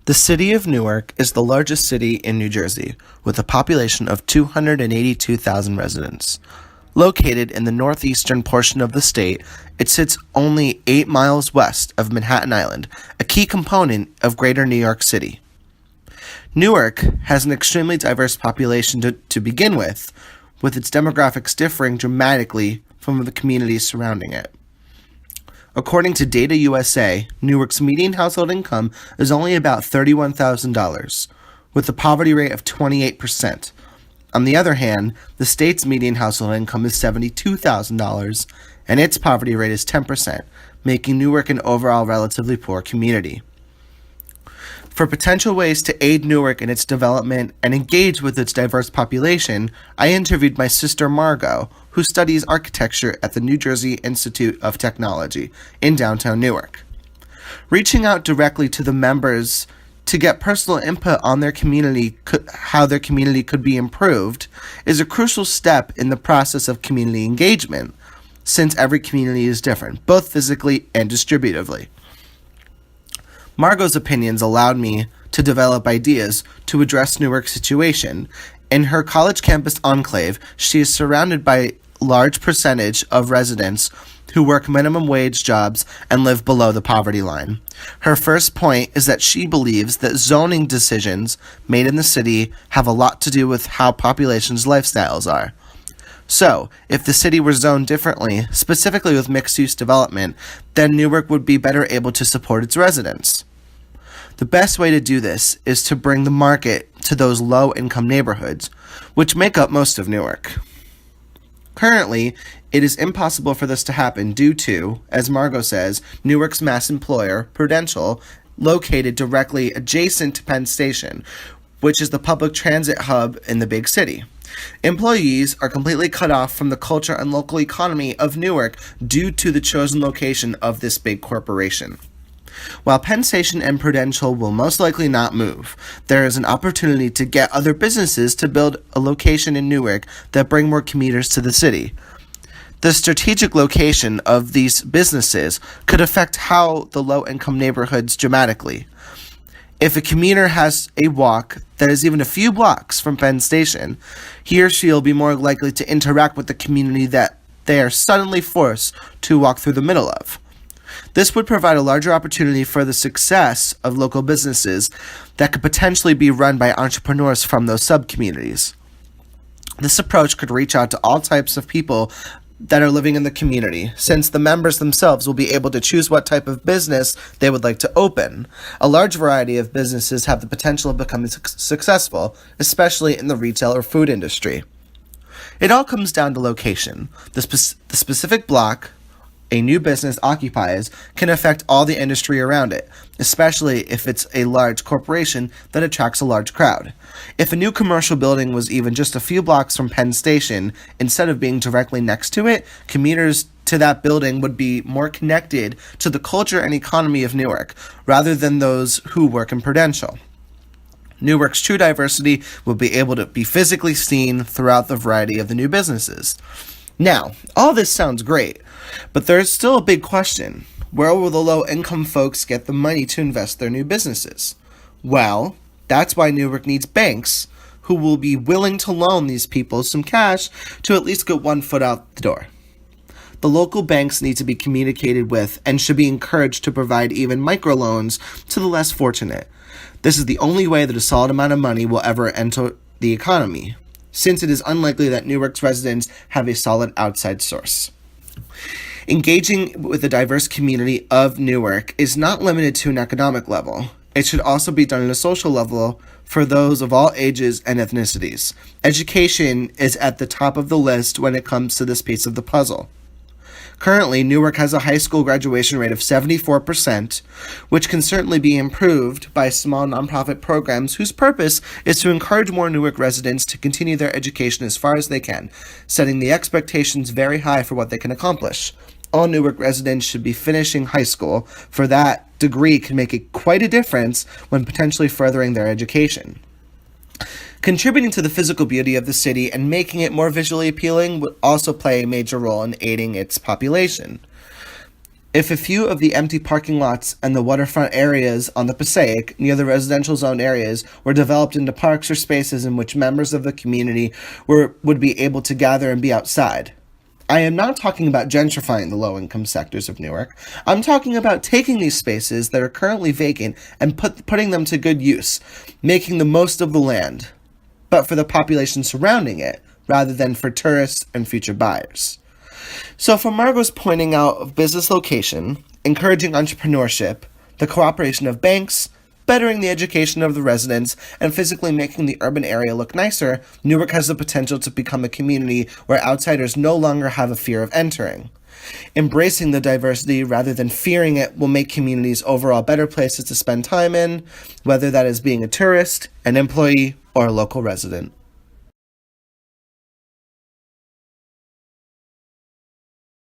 The city of Newark is the largest city in New Jersey, with a population of 282,000 residents. Located in the northeastern portion of the state, it sits only 8 miles west of Manhattan Island, a key component of greater New York City. Newark has an extremely diverse population to begin with its demographics differing dramatically from the communities surrounding it. According to Data USA, Newark's median household income is only about $31,000, with a poverty rate of 28%. On the other hand, the state's median household income is $72,000, and its poverty rate is 10%, making Newark an overall relatively poor community. For potential ways to aid Newark in its development and engage with its diverse population, I interviewed my sister Margaux, who studies architecture at the New Jersey Institute of Technology in downtown Newark. Reaching out directly to the members to get personal input on their community, how their community could be improved, is a crucial step in the process of community engagement, since every community is different, both physically and distributively. Margaux's opinions allowed me to develop ideas to address Newark's situation. In her college campus enclave, she is surrounded by a large percentage of residents who work minimum wage jobs and live below the poverty line. Her first point is that she believes that zoning decisions made in the city have a lot to do with how populations' lifestyles are. So, if the city were zoned differently, specifically with mixed-use development, then Newark would be better able to support its residents. The best way to do this is to bring the market to those low-income neighborhoods, which make up most of Newark. Currently, it is impossible for this to happen due to, as Margaux says, Newark's mass employer, Prudential, located directly adjacent to Penn Station, which is the public transit hub in the big city. Employees are completely cut off from the culture and local economy of Newark due to the chosen location of this big corporation. While Penn Station and Prudential will most likely not move, there is an opportunity to get other businesses to build a location in Newark that bring more commuters to the city. The strategic location of these businesses could affect how the low-income neighborhoods dramatically. If a commuter has a walk that is even a few blocks from Penn Station, he or she will be more likely to interact with the community that they are suddenly forced to walk through the middle of. This would provide a larger opportunity for the success of local businesses that could potentially be run by entrepreneurs from those sub-communities. This approach could reach out to all types of people that are living in the community, since the members themselves will be able to choose what type of business they would like to open. A large variety of businesses have the potential of becoming successful, especially in the retail or food industry. It all comes down to location. The specific block a new business occupies can affect all the industry around it, especially if it's a large corporation that attracts a large crowd. If a new commercial building was even just a few blocks from Penn Station, instead of being directly next to it, commuters to that building would be more connected to the culture and economy of Newark, rather than those who work in Prudential. Newark's true diversity will be able to be physically seen throughout the variety of the new businesses. Now, all this sounds great, but there's still a big question. Where will the low-income folks get the money to invest their new businesses? Well, that's why Newark needs banks who will be willing to loan these people some cash to at least get one foot out the door. The local banks need to be communicated with and should be encouraged to provide even microloans to the less fortunate. This is the only way that a solid amount of money will ever enter the economy, since it is unlikely that Newark's residents have a solid outside source. Engaging with the diverse community of Newark is not limited to an economic level. It should also be done on a social level for those of all ages and ethnicities. Education is at the top of the list when it comes to this piece of the puzzle. Currently, Newark has a high school graduation rate of 74%, which can certainly be improved by small nonprofit programs whose purpose is to encourage more Newark residents to continue their education as far as they can, setting the expectations very high for what they can accomplish. All Newark residents should be finishing high school, for that degree can make quite a difference when potentially furthering their education. Contributing to the physical beauty of the city and making it more visually appealing would also play a major role in aiding its population. If a few of the empty parking lots and the waterfront areas on the Passaic near the residential zone areas were developed into parks or spaces in which members of the community would be able to gather and be outside. I am not talking about gentrifying the low-income sectors of Newark. I'm talking about taking these spaces that are currently vacant and putting them to good use, making the most of the land, but for the population surrounding it, rather than for tourists and future buyers. So from Margaux's pointing out of business location, encouraging entrepreneurship, the cooperation of banks, bettering the education of the residents, and physically making the urban area look nicer, Newark has the potential to become a community where outsiders no longer have a fear of entering. Embracing the diversity rather than fearing it will make communities overall better places to spend time in, whether that is being a tourist, an employee, or a local resident.